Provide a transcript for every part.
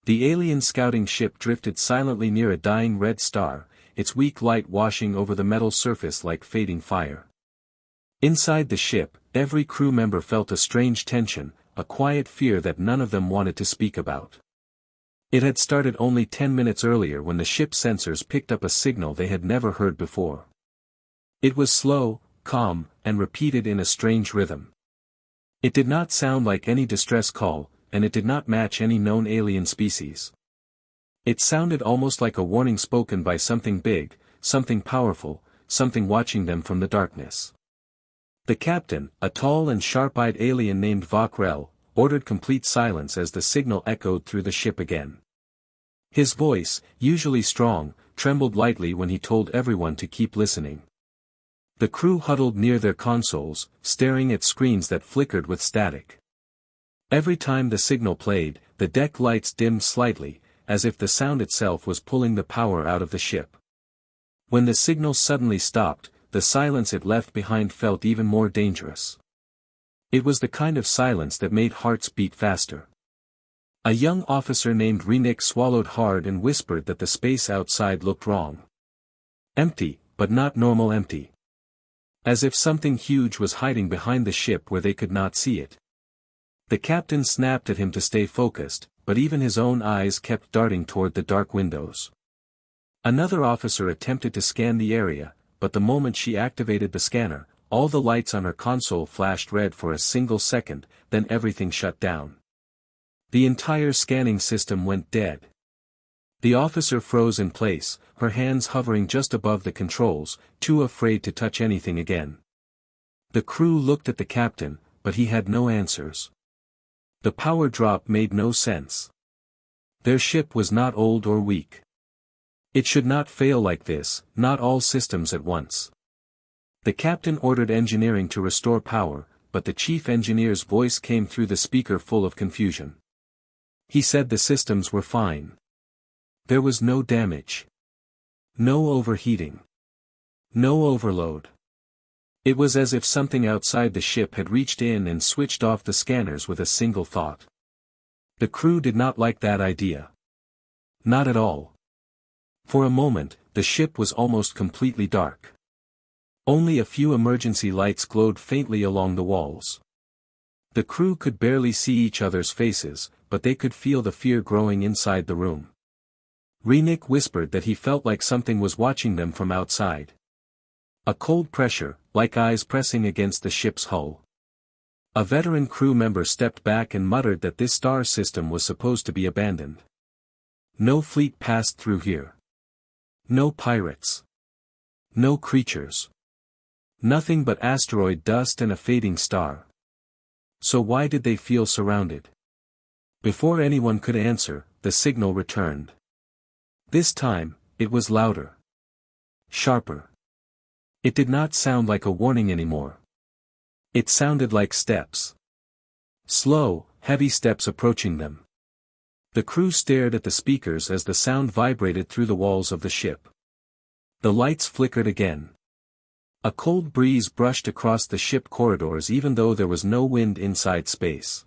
The alien scouting ship drifted silently near a dying red star, its weak light washing over the metal surface like fading fire. Inside the ship, every crew member felt a strange tension, a quiet fear that none of them wanted to speak about. It had started only 10 minutes earlier when the ship's sensors picked up a signal they had never heard before. It was slow, calm, and repeated in a strange rhythm. It did not sound like any distress call, and it did not match any known alien species. It sounded almost like a warning spoken by something big, something powerful, something watching them from the darkness. The captain, a tall and sharp-eyed alien named Vakrel, ordered complete silence as the signal echoed through the ship again. His voice, usually strong, trembled lightly when he told everyone to keep listening. The crew huddled near their consoles, staring at screens that flickered with static. Every time the signal played, the deck lights dimmed slightly, as if the sound itself was pulling the power out of the ship. When the signal suddenly stopped, the silence it left behind felt even more dangerous. It was the kind of silence that made hearts beat faster. A young officer named Renik swallowed hard and whispered that the space outside looked wrong. Empty, but not normal empty. As if something huge was hiding behind the ship where they could not see it. The captain snapped at him to stay focused, but even his own eyes kept darting toward the dark windows. Another officer attempted to scan the area, but the moment she activated the scanner, all the lights on her console flashed red for a single second, then everything shut down. The entire scanning system went dead. The officer froze in place, her hands hovering just above the controls, too afraid to touch anything again. The crew looked at the captain, but he had no answers. The power drop made no sense. Their ship was not old or weak. It should not fail like this, not all systems at once. The captain ordered engineering to restore power, but the chief engineer's voice came through the speaker full of confusion. He said the systems were fine. There was no damage. No overheating. No overload. It was as if something outside the ship had reached in and switched off the scanners with a single thought. The crew did not like that idea. Not at all. For a moment, the ship was almost completely dark. Only a few emergency lights glowed faintly along the walls. The crew could barely see each other's faces, but they could feel the fear growing inside the room. Renik whispered that he felt like something was watching them from outside. A cold pressure, like eyes pressing against the ship's hull. A veteran crew member stepped back and muttered that this star system was supposed to be abandoned. No fleet passed through here. No pirates. No creatures. Nothing but asteroid dust and a fading star. So why did they feel surrounded? Before anyone could answer, the signal returned. This time, it was louder. Sharper. It did not sound like a warning anymore. It sounded like steps. Slow, heavy steps approaching them. The crew stared at the speakers as the sound vibrated through the walls of the ship. The lights flickered again. A cold breeze brushed across the ship corridors even though there was no wind inside space.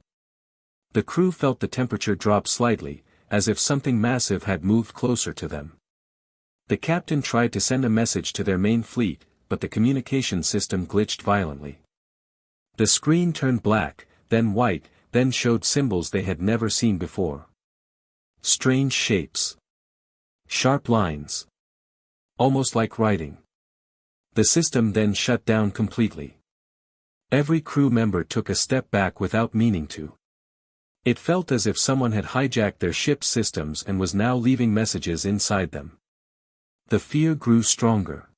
The crew felt the temperature drop slightly, as if something massive had moved closer to them. The captain tried to send a message to their main fleet, but the communication system glitched violently. The screen turned black, then white, then showed symbols they had never seen before. Strange shapes. Sharp lines. Almost like writing. The system then shut down completely. Every crew member took a step back without meaning to. It felt as if someone had hijacked their ship's systems and was now leaving messages inside them. The fear grew stronger.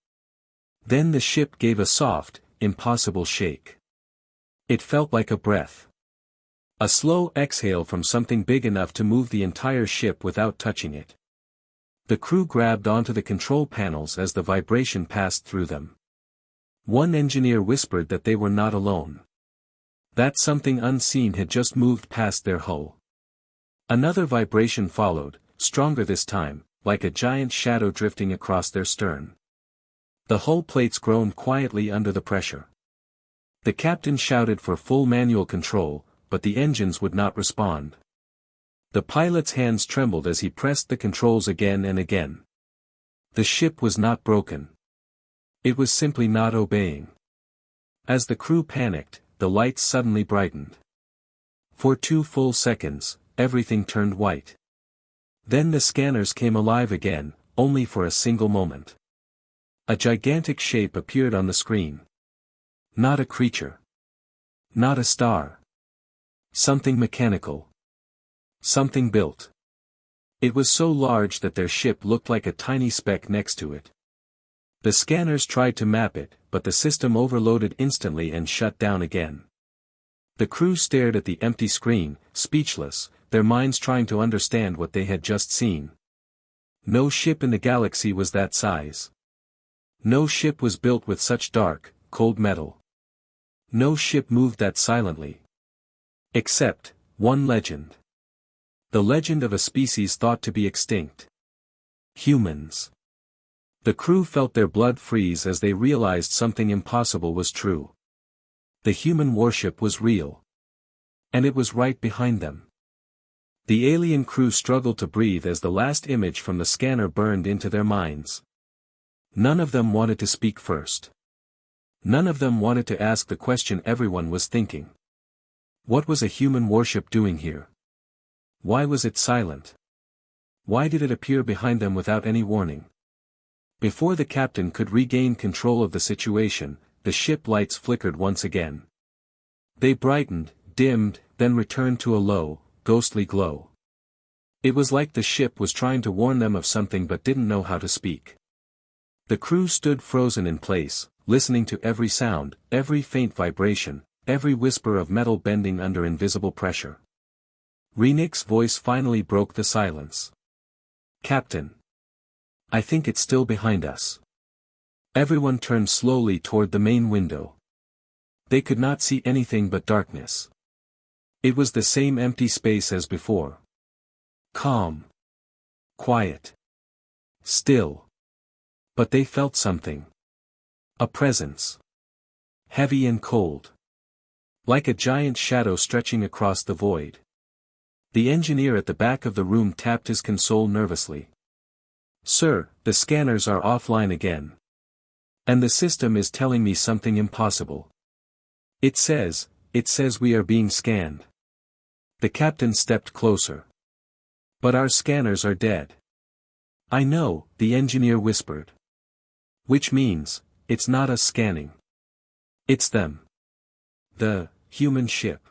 Then the ship gave a soft, impossible shake. It felt like a breath. A slow exhale from something big enough to move the entire ship without touching it. The crew grabbed onto the control panels as the vibration passed through them. One engineer whispered that they were not alone. That something unseen had just moved past their hull. Another vibration followed, stronger this time, like a giant shadow drifting across their stern. The hull plates groaned quietly under the pressure. The captain shouted for full manual control, but the engines would not respond. The pilot's hands trembled as he pressed the controls again and again. The ship was not broken. It was simply not obeying. As the crew panicked, the lights suddenly brightened. For 2 full seconds, everything turned white. Then the scanners came alive again, only for a single moment. A gigantic shape appeared on the screen. Not a creature. Not a star. Something mechanical. Something built. It was so large that their ship looked like a tiny speck next to it. The scanners tried to map it, but the system overloaded instantly and shut down again. The crew stared at the empty screen, speechless, their minds trying to understand what they had just seen. No ship in the galaxy was that size. No ship was built with such dark, cold metal. No ship moved that silently. Except one legend. The legend of a species thought to be extinct. Humans. The crew felt their blood freeze as they realized something impossible was true. The human warship was real. And it was right behind them. The alien crew struggled to breathe as the last image from the scanner burned into their minds. None of them wanted to speak first. None of them wanted to ask the question everyone was thinking. What was a human warship doing here? Why was it silent? Why did it appear behind them without any warning? Before the captain could regain control of the situation, the ship lights flickered once again. They brightened, dimmed, then returned to a low, ghostly glow. It was like the ship was trying to warn them of something but didn't know how to speak. The crew stood frozen in place, listening to every sound, every faint vibration, every whisper of metal bending under invisible pressure. Renick's voice finally broke the silence. "Captain. I think it's still behind us." Everyone turned slowly toward the main window. They could not see anything but darkness. It was the same empty space as before. Calm. Quiet. Still. But they felt something. A presence. Heavy and cold. Like a giant shadow stretching across the void. The engineer at the back of the room tapped his console nervously. "Sir, the scanners are offline again. And the system is telling me something impossible. It says we are being scanned." The captain stepped closer. "But our scanners are dead." "I know," the engineer whispered. "Which means, it's not us scanning. It's them. The human ship."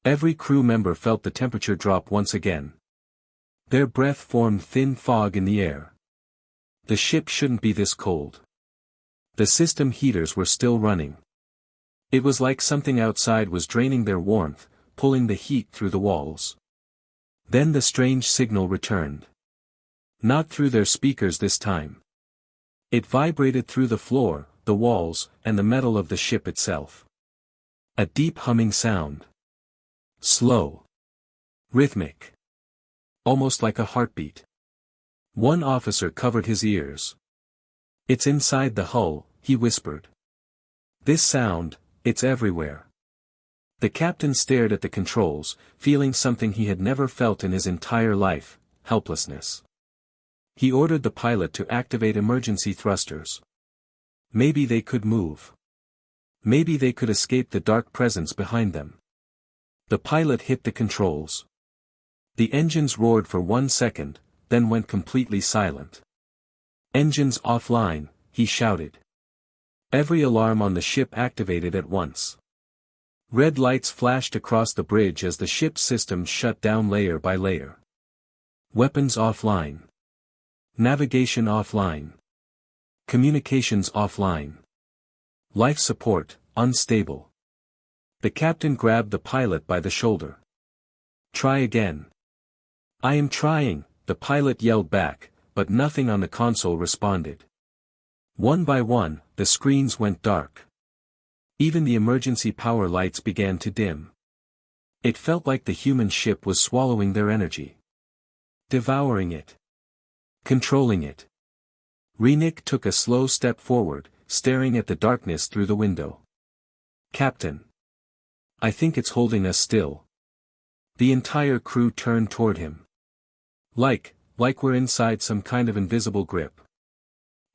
Every crew member felt the temperature drop once again. Their breath formed thin fog in the air. The ship shouldn't be this cold. The system heaters were still running. It was like something outside was draining their warmth, pulling the heat through the walls. Then the strange signal returned. Not through their speakers this time. It vibrated through the floor, the walls, and the metal of the ship itself. A deep humming sound. Slow. Rhythmic. Almost like a heartbeat. One officer covered his ears. "It's inside the hull," he whispered. "This sound, it's everywhere." The captain stared at the controls, feeling something he had never felt in his entire life, helplessness. He ordered the pilot to activate emergency thrusters. Maybe they could move. Maybe they could escape the dark presence behind them. The pilot hit the controls. The engines roared for 1 second, then went completely silent. "Engines offline," he shouted. Every alarm on the ship activated at once. Red lights flashed across the bridge as the ship's systems shut down layer by layer. Weapons offline. Navigation offline. Communications offline. Life support, unstable. The captain grabbed the pilot by the shoulder. "Try again." "I am trying," the pilot yelled back, but nothing on the console responded. One by one, the screens went dark. Even the emergency power lights began to dim. It felt like the human ship was swallowing their energy. Devouring it. Controlling it. Renick took a slow step forward, staring at the darkness through the window. "Captain. I think it's holding us still." The entire crew turned toward him. Like we're inside some kind of invisible grip.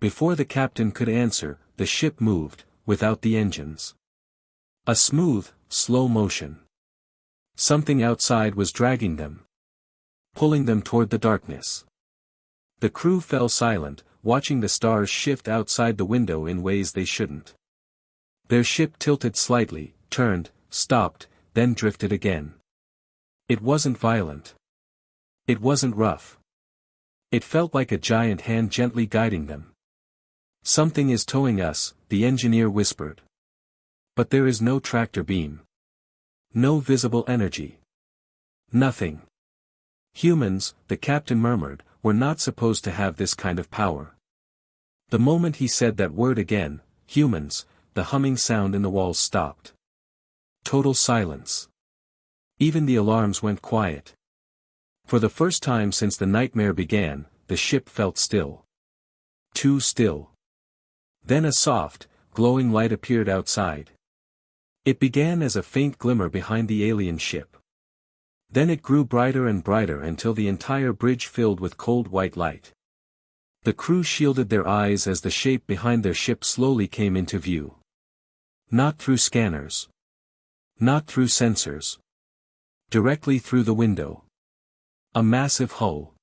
Before the captain could answer, the ship moved, without the engines. A smooth, slow motion. Something outside was dragging them. Pulling them toward the darkness. The crew fell silent, watching the stars shift outside the window in ways they shouldn't. Their ship tilted slightly, turned, stopped, then drifted again. It wasn't violent. It wasn't rough. It felt like a giant hand gently guiding them. "Something is towing us," the engineer whispered. "But there is no tractor beam. No visible energy. Nothing." "Humans," the captain murmured, "were not supposed to have this kind of power." The moment he said that word again, humans, the humming sound in the walls stopped. Total silence. Even the alarms went quiet. For the first time since the nightmare began, the ship felt still. Too still. Then a soft, glowing light appeared outside. It began as a faint glimmer behind the alien ship. Then it grew brighter and brighter until the entire bridge filled with cold white light. The crew shielded their eyes as the shape behind their ship slowly came into view. Not through scanners. Not through sensors. Directly through the window. A massive hull.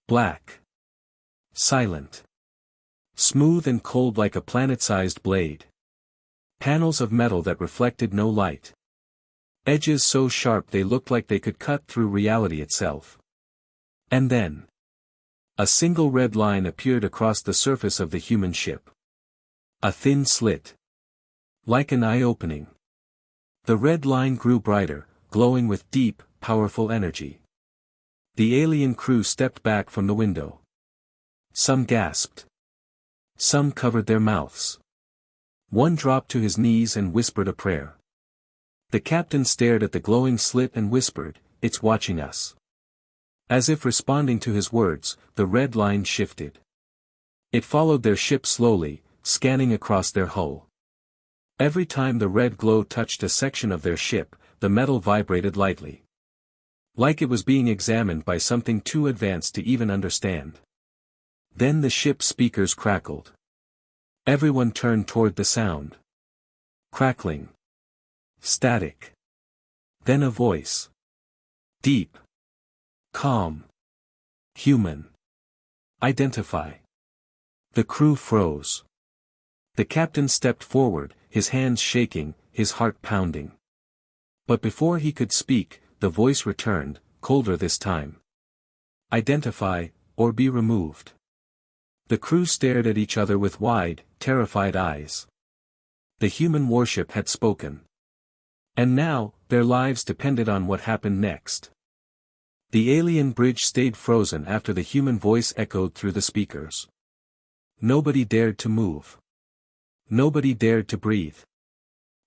Black. Silent. Smooth and cold like a planet-sized blade. Panels of metal that reflected no light. Edges so sharp they looked like they could cut through reality itself. And then, a single red line appeared across the surface of the human ship. A thin slit. Like an eye opening. The red line grew brighter, glowing with deep, powerful energy. The alien crew stepped back from the window. Some gasped. Some covered their mouths. One dropped to his knees and whispered a prayer. The captain stared at the glowing slit and whispered, "It's watching us." As if responding to his words, the red line shifted. It followed their ship slowly, scanning across their hull. Every time the red glow touched a section of their ship, the metal vibrated lightly. Like it was being examined by something too advanced to even understand. Then the ship's speakers crackled. Everyone turned toward the sound. Crackling. Static. Then a voice. Deep. Calm. Human. Identify. The crew froze. The captain stepped forward, his hands shaking, his heart pounding. But before he could speak, the voice returned, colder this time. Identify, or be removed. The crew stared at each other with wide, terrified eyes. The human warship had spoken. And now, their lives depended on what happened next. The alien bridge stayed frozen after the human voice echoed through the speakers. Nobody dared to move. Nobody dared to breathe.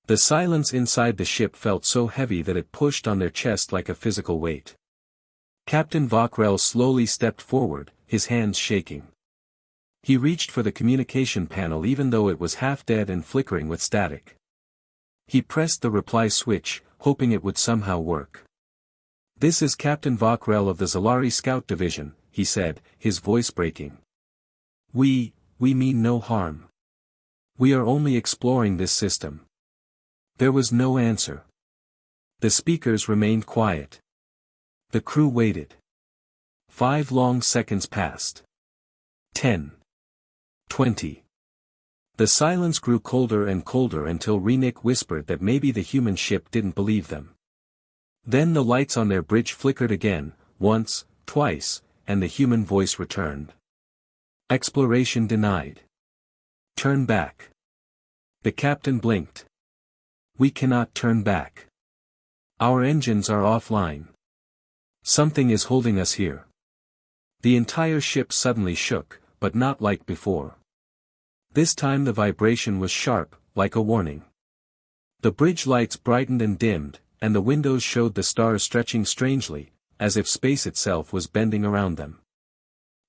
The silence inside the ship felt so heavy that it pushed on their chest like a physical weight. Captain Vakrel slowly stepped forward, his hands shaking. He reached for the communication panel even though it was half dead and flickering with static. He pressed the reply switch, hoping it would somehow work. "This is Captain Vakrel of the Zalari Scout Division," he said, his voice breaking. We mean no harm. We are only exploring this system." There was no answer. The speakers remained quiet. The crew waited. 5 long seconds passed. 10. 20. The silence grew colder and colder until Renik whispered that maybe the human ship didn't believe them. Then the lights on their bridge flickered again, once, twice, and the human voice returned. "Exploration denied. Turn back." The captain blinked. "We cannot turn back. Our engines are offline. Something is holding us here." The entire ship suddenly shook, but not like before. This time the vibration was sharp, like a warning. The bridge lights brightened and dimmed, and the windows showed the stars stretching strangely, as if space itself was bending around them.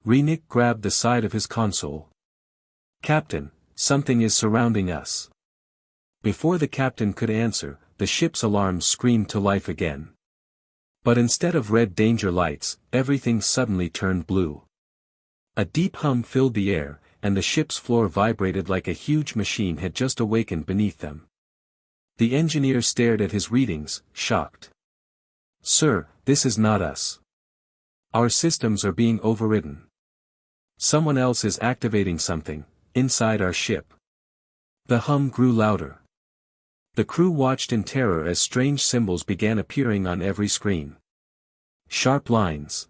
Renik grabbed the side of his console. "Captain, something is surrounding us." Before the captain could answer, the ship's alarms screamed to life again. But instead of red danger lights, everything suddenly turned blue. A deep hum filled the air, and the ship's floor vibrated like a huge machine had just awakened beneath them. The engineer stared at his readings, shocked. "Sir, this is not us. Our systems are being overridden. Someone else is activating something, inside our ship." The hum grew louder. The crew watched in terror as strange symbols began appearing on every screen. Sharp lines.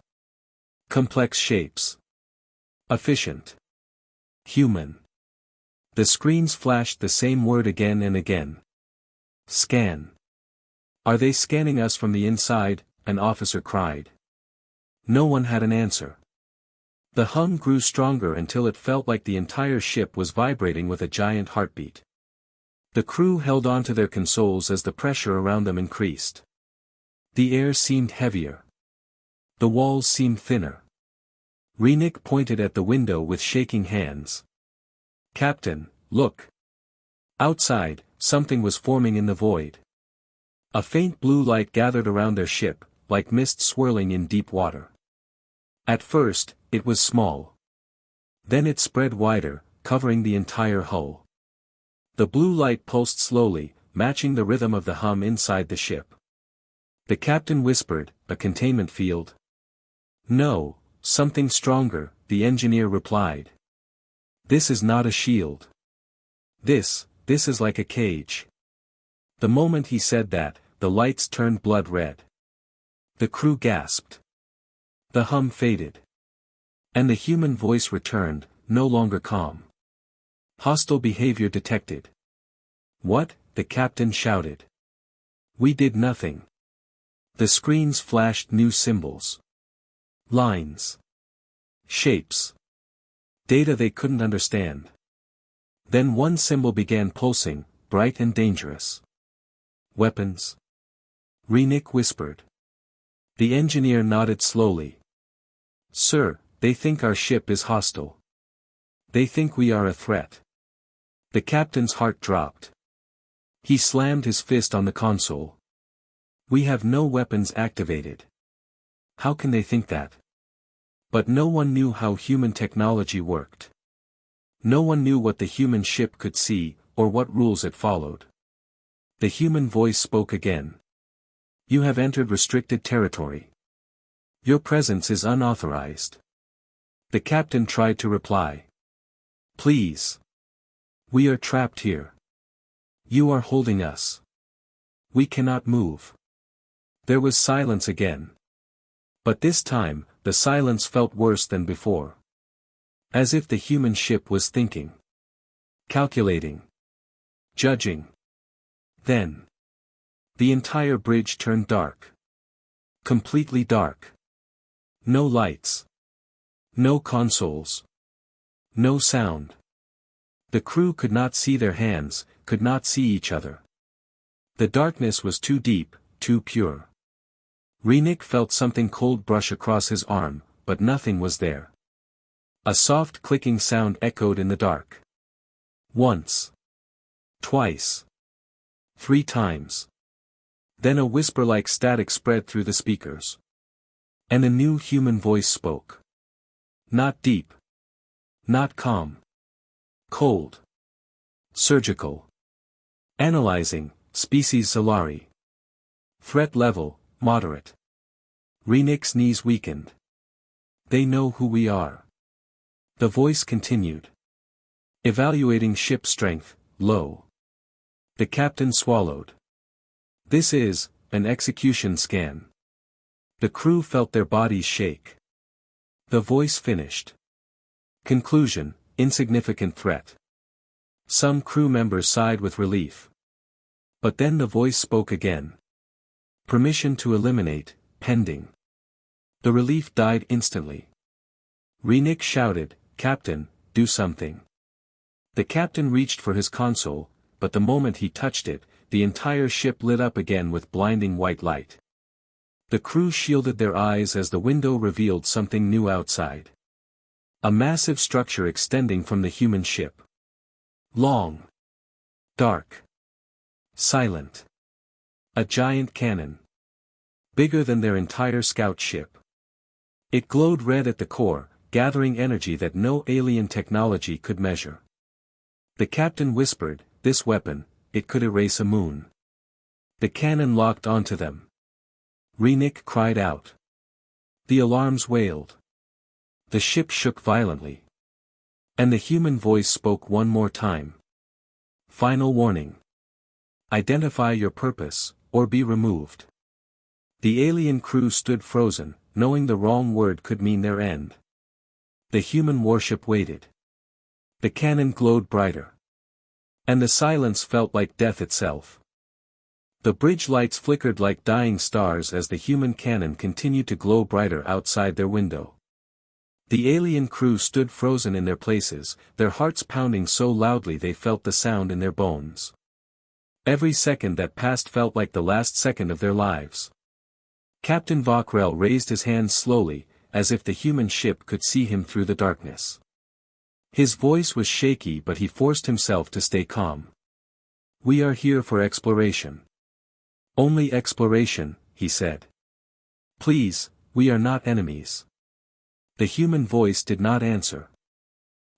Complex shapes. Efficient. Human. The screens flashed the same word again and again. Scan. "Are they scanning us from the inside?" an officer cried. No one had an answer. The hum grew stronger until it felt like the entire ship was vibrating with a giant heartbeat. The crew held on to their consoles as the pressure around them increased. The air seemed heavier. The walls seemed thinner. Renick pointed at the window with shaking hands. "Captain, look." Outside, something was forming in the void. A faint blue light gathered around their ship, like mist swirling in deep water. At first, it was small. Then it spread wider, covering the entire hull. The blue light pulsed slowly, matching the rhythm of the hum inside the ship. The captain whispered, "A containment field?" "No, something stronger," the engineer replied. "This is not a shield. This is like a cage." The moment he said that, the lights turned blood red. The crew gasped. The hum faded. And the human voice returned, no longer calm. "Hostile behavior detected." "What?" the captain shouted. "We did nothing." The screens flashed new symbols. Lines. Shapes. Data they couldn't understand. Then one symbol began pulsing, bright and dangerous. "Weapons?" Renick whispered. The engineer nodded slowly. "Sir, they think our ship is hostile. They think we are a threat." The captain's heart dropped. He slammed his fist on the console. "We have no weapons activated. How can they think that?" But no one knew how human technology worked. No one knew what the human ship could see, or what rules it followed. The human voice spoke again. "You have entered restricted territory. Your presence is unauthorized." The captain tried to reply. "Please. We are trapped here. You are holding us. We cannot move." There was silence again. But this time, the silence felt worse than before. As if the human ship was thinking. Calculating. Judging. Then. The entire bridge turned dark. Completely dark. No lights. No consoles. No sound. The crew could not see their hands, could not see each other. The darkness was too deep, too pure. Renick felt something cold brush across his arm, but nothing was there. A soft clicking sound echoed in the dark. Once. Twice. 3 times. Then a whisper-like static spread through the speakers. And a new human voice spoke. Not deep. Not calm. Cold. Surgical. Analyzing, species Solari. Threat level, moderate. Renick's knees weakened. They know who we are. The voice continued. Evaluating ship strength, low. The captain swallowed. This is an execution scan. The crew felt their bodies shake. The voice finished. Conclusion, insignificant threat. Some crew members sighed with relief. But then the voice spoke again. Permission to eliminate, pending. The relief died instantly. Renick shouted, "Captain, do something." The captain reached for his console, but the moment he touched it, the entire ship lit up again with blinding white light. The crew shielded their eyes as the window revealed something new outside. A massive structure extending from the human ship. Long. Dark. Silent. A giant cannon. bigger than their entire scout ship. It glowed red at the core, gathering energy that no alien technology could measure. The captain whispered, "This weapon, it could erase a moon." The cannon locked onto them. Renik cried out. The alarms wailed. The ship shook violently. And the human voice spoke one more time. "Final warning. Identify your purpose, or be removed." The alien crew stood frozen, knowing the wrong word could mean their end. The human warship waited. The cannon glowed brighter. And the silence felt like death itself. The bridge lights flickered like dying stars as the human cannon continued to glow brighter outside their window. The alien crew stood frozen in their places, their hearts pounding so loudly they felt the sound in their bones. Every second that passed felt like the last second of their lives. Captain Vakrel raised his hands slowly, as if the human ship could see him through the darkness. His voice was shaky, but he forced himself to stay calm. "We are here for exploration. Only exploration," he said. "Please, we are not enemies." The human voice did not answer.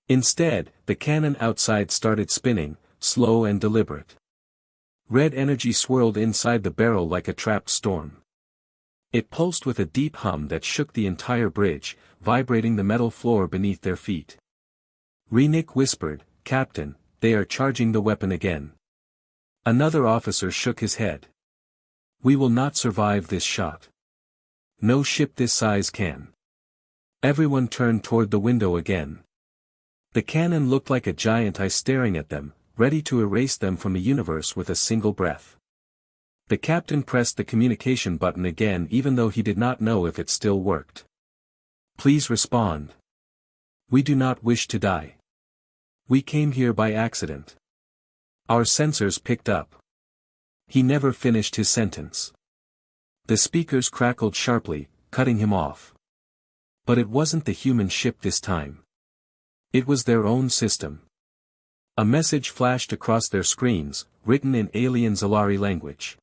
Instead, the cannon outside started spinning, slow and deliberate. Red energy swirled inside the barrel like a trapped storm. It pulsed with a deep hum that shook the entire bridge, vibrating the metal floor beneath their feet. Renik whispered, "Captain, they are charging the weapon again." Another officer shook his head. "We will not survive this shot. No ship this size can." Everyone turned toward the window again. The cannon looked like a giant eye staring at them, ready to erase them from the universe with a single breath. The captain pressed the communication button again even though he did not know if it still worked. "Please respond. We do not wish to die. We came here by accident." Our sensors picked up. He never finished his sentence. The speakers crackled sharply, cutting him off. But it wasn't the human ship this time. It was their own system. A message flashed across their screens, written in alien Zalari language.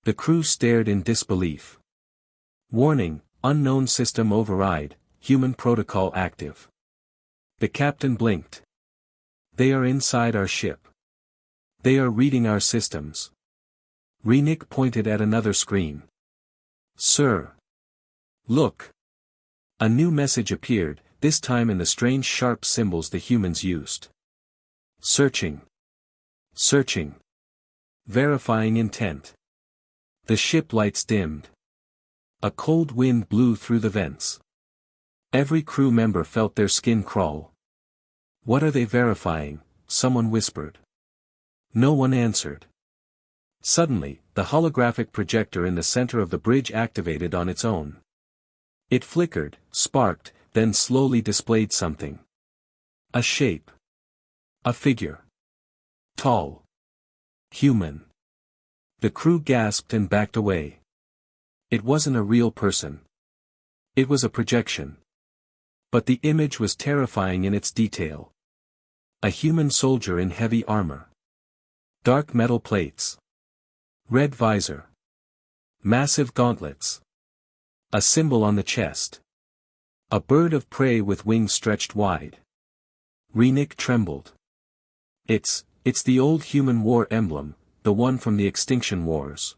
The crew stared in disbelief. "Warning, unknown system override, human protocol active." The captain blinked. "They are inside our ship. They are reading our systems." Renik pointed at another screen. "Sir. Look." A new message appeared, this time in the strange sharp symbols the humans used. "Searching. Searching. Verifying intent." The ship lights dimmed. A cold wind blew through the vents. Every crew member felt their skin crawl. "What are they verifying?" someone whispered. No one answered. Suddenly, the holographic projector in the center of the bridge activated on its own. It flickered, sparked, then slowly displayed something. A shape. A figure. Tall. Human. The crew gasped and backed away. It wasn't a real person. It was a projection. But the image was terrifying in its detail. A human soldier in heavy armor. Dark metal plates. Red visor. Massive gauntlets. A symbol on the chest. A bird of prey with wings stretched wide. Renik trembled. It's the old human war emblem, the one from the Extinction Wars."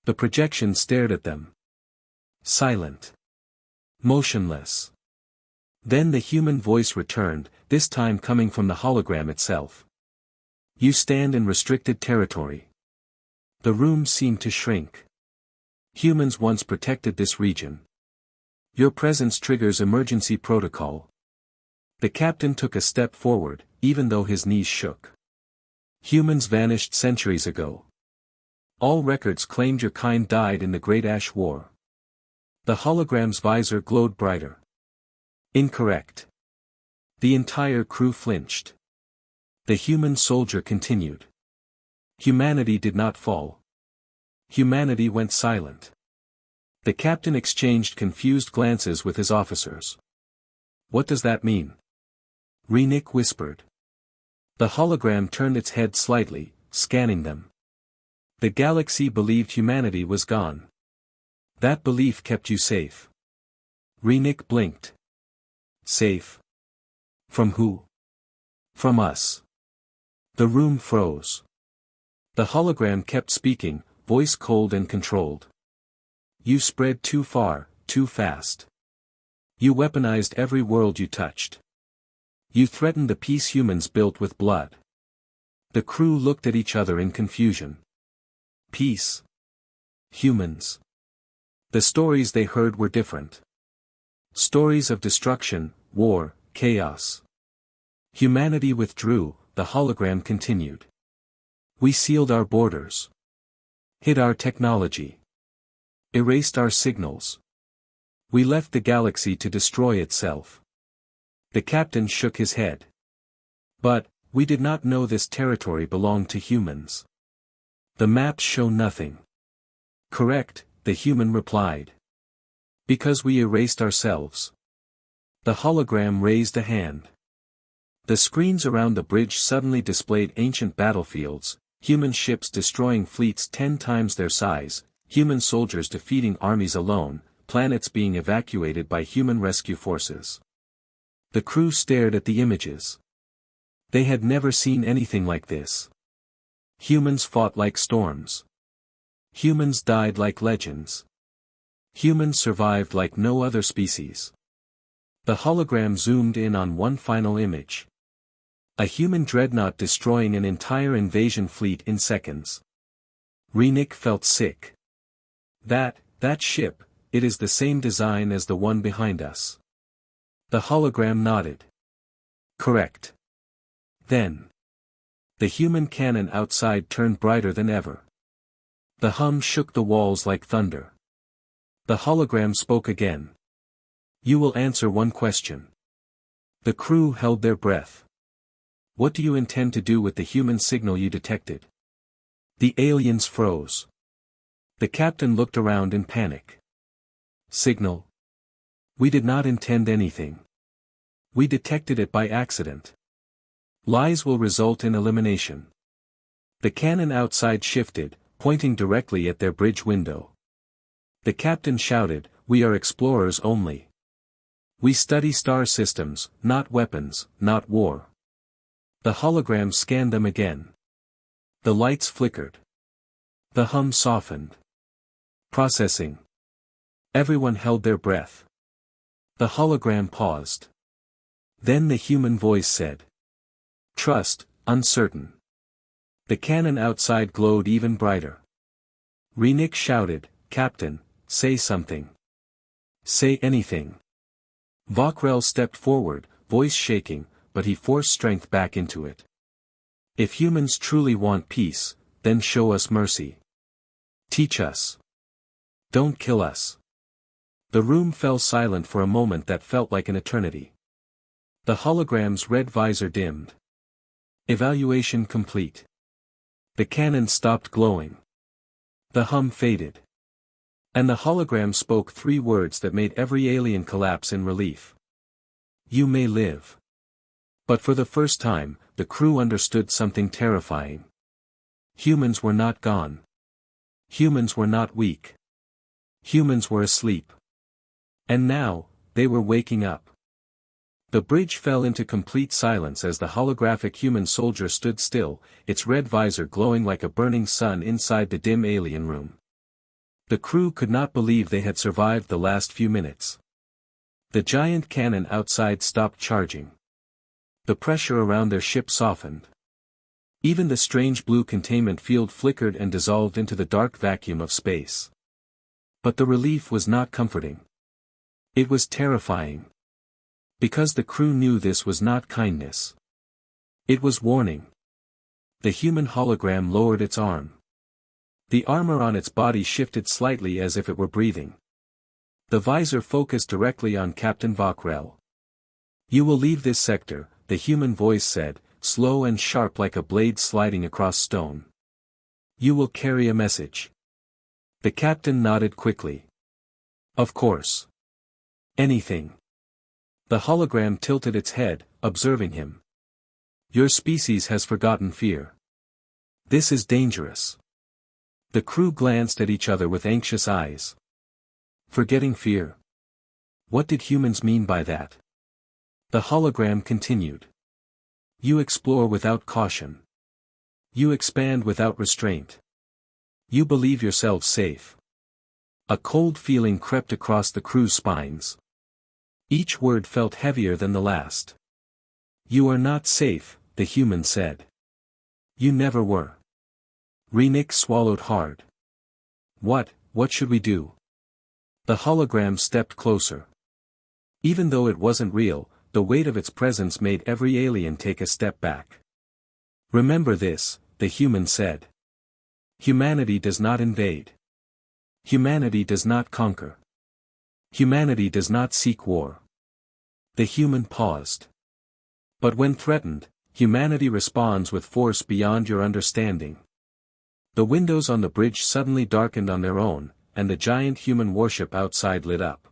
The projection stared at them. Silent. Motionless. Then the human voice returned, this time coming from the hologram itself. "You stand in restricted territory." The room seemed to shrink. "Humans once protected this region. Your presence triggers emergency protocol." The captain took a step forward, even though his knees shook. "Humans vanished centuries ago. All records claimed your kind died in the Great Ash War." The hologram's visor glowed brighter. "Incorrect." The entire crew flinched. The human soldier continued. "Humanity did not fall. Humanity went silent." The captain exchanged confused glances with his officers. "What does that mean?" Renik whispered. The hologram turned its head slightly, scanning them. The galaxy believed humanity was gone. That belief kept you safe. Renick blinked. Safe? From who? From us. The room froze. The hologram kept speaking, voice cold and controlled. You spread too far, too fast. You weaponized every world you touched. You threatened the peace humans built with blood. The crew looked at each other in confusion. Peace. Humans. The stories they heard were different. Stories of destruction, war, chaos. Humanity withdrew, the hologram continued. We sealed our borders. Hid our technology. Erased our signals. We left the galaxy to destroy itself. The captain shook his head. But, we did not know this territory belonged to humans. The maps show nothing. Correct, the human replied. Because we erased ourselves. The hologram raised a hand. The screens around the bridge suddenly displayed ancient battlefields, human ships destroying fleets 10 times their size, human soldiers defeating armies alone, planets being evacuated by human rescue forces. The crew stared at the images. They had never seen anything like this. Humans fought like storms. Humans died like legends. Humans survived like no other species. The hologram zoomed in on one final image. A human dreadnought destroying an entire invasion fleet in seconds. Renick felt sick. That ship, it is the same design as the one behind us. The hologram nodded. Correct. Then. The human cannon outside turned brighter than ever. The hum shook the walls like thunder. The hologram spoke again. You will answer one question. The crew held their breath. What do you intend to do with the human signal you detected? The aliens froze. The captain looked around in panic. Signal? We did not intend anything. We detected it by accident. Lies will result in elimination. The cannon outside shifted, pointing directly at their bridge window. The captain shouted, "We are explorers only. We study star systems, not weapons, not war." The hologram scanned them again. The lights flickered. The hum softened. Processing. Everyone held their breath. The hologram paused. Then the human voice said. Trust, uncertain. The cannon outside glowed even brighter. Renick shouted, "Captain, say something. Say anything." Vokrel stepped forward, voice shaking, but he forced strength back into it. If humans truly want peace, then show us mercy. Teach us. Don't kill us. The room fell silent for a moment that felt like an eternity. The hologram's red visor dimmed. Evaluation complete. The cannon stopped glowing. The hum faded. And the hologram spoke 3 words that made every alien collapse in relief. You may live. But for the first time, the crew understood something terrifying. Humans were not gone. Humans were not weak. Humans were asleep. And now, they were waking up. The bridge fell into complete silence as the holographic human soldier stood still, its red visor glowing like a burning sun inside the dim alien room. The crew could not believe they had survived the last few minutes. The giant cannon outside stopped charging. The pressure around their ship softened. Even the strange blue containment field flickered and dissolved into the dark vacuum of space. But the relief was not comforting. It was terrifying. Because the crew knew this was not kindness. It was warning. The human hologram lowered its arm. The armor on its body shifted slightly as if it were breathing. The visor focused directly on Captain Vokrel. You will leave this sector, the human voice said, slow and sharp like a blade sliding across stone. You will carry a message. The captain nodded quickly. Of course. Anything. The hologram tilted its head, observing him. Your species has forgotten fear. This is dangerous. The crew glanced at each other with anxious eyes. Forgetting fear. What did humans mean by that? The hologram continued. You explore without caution. You expand without restraint. You believe yourselves safe. A cold feeling crept across the crew's spines. Each word felt heavier than the last. You are not safe, the human said. You never were. Renick swallowed hard. What should we do? The hologram stepped closer. Even though it wasn't real, the weight of its presence made every alien take a step back. Remember this, the human said. Humanity does not invade. Humanity does not conquer. Humanity does not seek war. The human paused. But when threatened, humanity responds with force beyond your understanding. The windows on the bridge suddenly darkened on their own, and the giant human warship outside lit up.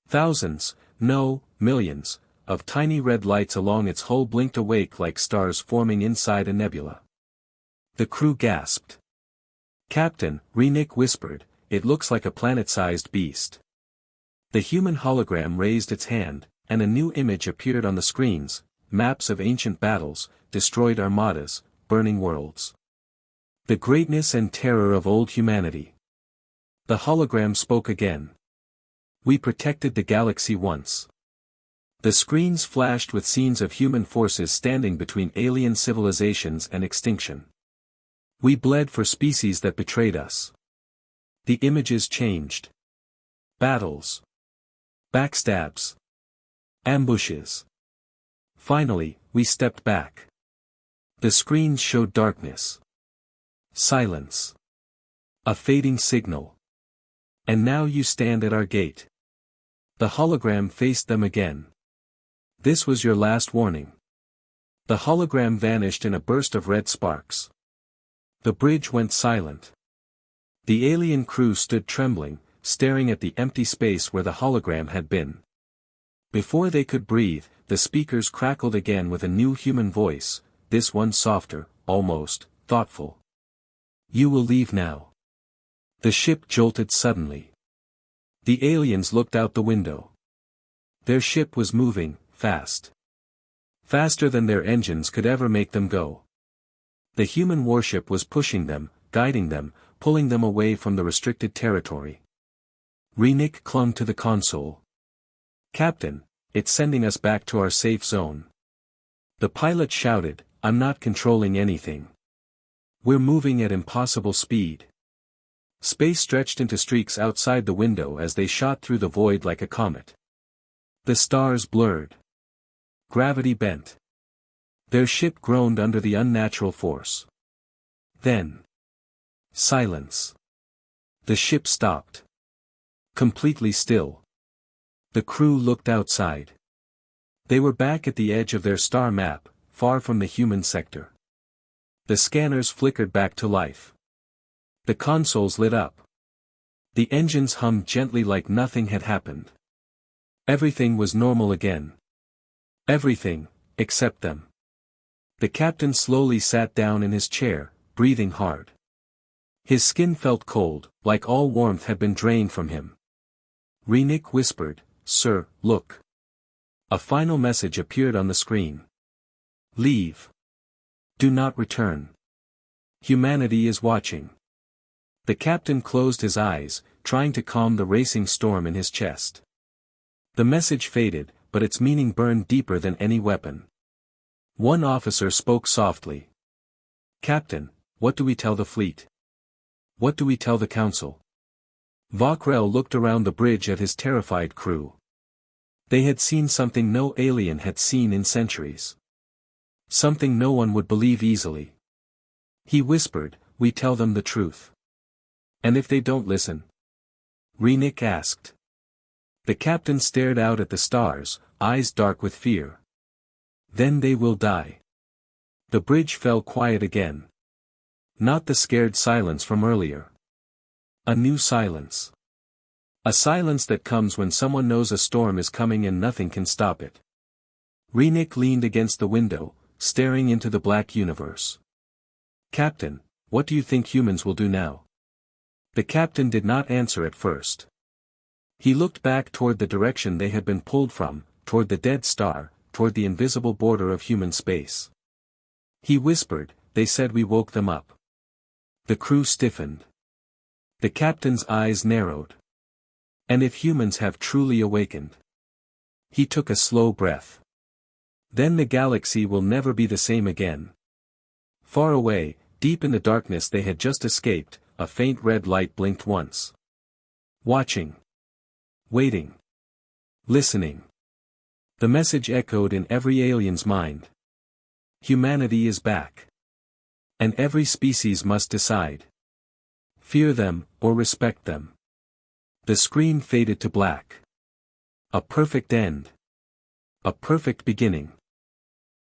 Thousands, no, millions, of tiny red lights along its hull blinked awake like stars forming inside a nebula. The crew gasped. Captain, Renick whispered, it looks like a planet-sized beast. The human hologram raised its hand, and a new image appeared on the screens, maps of ancient battles, destroyed armadas, burning worlds. The greatness and terror of old humanity. The hologram spoke again. We protected the galaxy once. The screens flashed with scenes of human forces standing between alien civilizations and extinction. We bled for species that betrayed us. The images changed. Battles. Backstabs. Ambushes. Finally, we stepped back. The screens showed darkness. Silence. A fading signal. And now you stand at our gate. The hologram faced them again. This was your last warning. The hologram vanished in a burst of red sparks. The bridge went silent. The alien crew stood trembling, staring at the empty space where the hologram had been. Before they could breathe, the speakers crackled again with a new human voice, this one softer, almost thoughtful. You will leave now. The ship jolted suddenly. The aliens looked out the window. Their ship was moving, fast. Faster than their engines could ever make them go. The human warship was pushing them, guiding them, pulling them away from the restricted territory. Renick clung to the console. Captain, it's sending us back to our safe zone. The pilot shouted, I'm not controlling anything. We're moving at impossible speed. Space stretched into streaks outside the window as they shot through the void like a comet. The stars blurred. Gravity bent. Their ship groaned under the unnatural force. Then. Silence. The ship stopped. Completely still. The crew looked outside. They were back at the edge of their star map, far from the human sector. The scanners flickered back to life. The consoles lit up. The engines hummed gently like nothing had happened. Everything was normal again. Everything, except them. The captain slowly sat down in his chair, breathing hard. His skin felt cold, like all warmth had been drained from him. Renick whispered, Sir, look. A final message appeared on the screen. Leave. Do not return. Humanity is watching. The captain closed his eyes, trying to calm the racing storm in his chest. The message faded, but its meaning burned deeper than any weapon. One officer spoke softly. Captain, what do we tell the fleet? What do we tell the council? Vakrel looked around the bridge at his terrified crew. They had seen something no alien had seen in centuries. Something no one would believe easily. He whispered, we tell them the truth. And if they don't listen? Renick asked. The captain stared out at the stars, eyes dark with fear. Then they will die. The bridge fell quiet again. Not the scared silence from earlier. A new silence. A silence that comes when someone knows a storm is coming and nothing can stop it. Renick leaned against the window, staring into the black universe. Captain, what do you think humans will do now? The captain did not answer at first. He looked back toward the direction they had been pulled from, toward the dead star, toward the invisible border of human space. He whispered, "They said we woke them up." The crew stiffened. The captain's eyes narrowed. And if humans have truly awakened? He took a slow breath. Then the galaxy will never be the same again. Far away, deep in the darkness they had just escaped, a faint red light blinked once. Watching. Waiting. Listening. The message echoed in every alien's mind. Humanity is back. And every species must decide. Fear them, or respect them. The screen faded to black. A perfect end. A perfect beginning.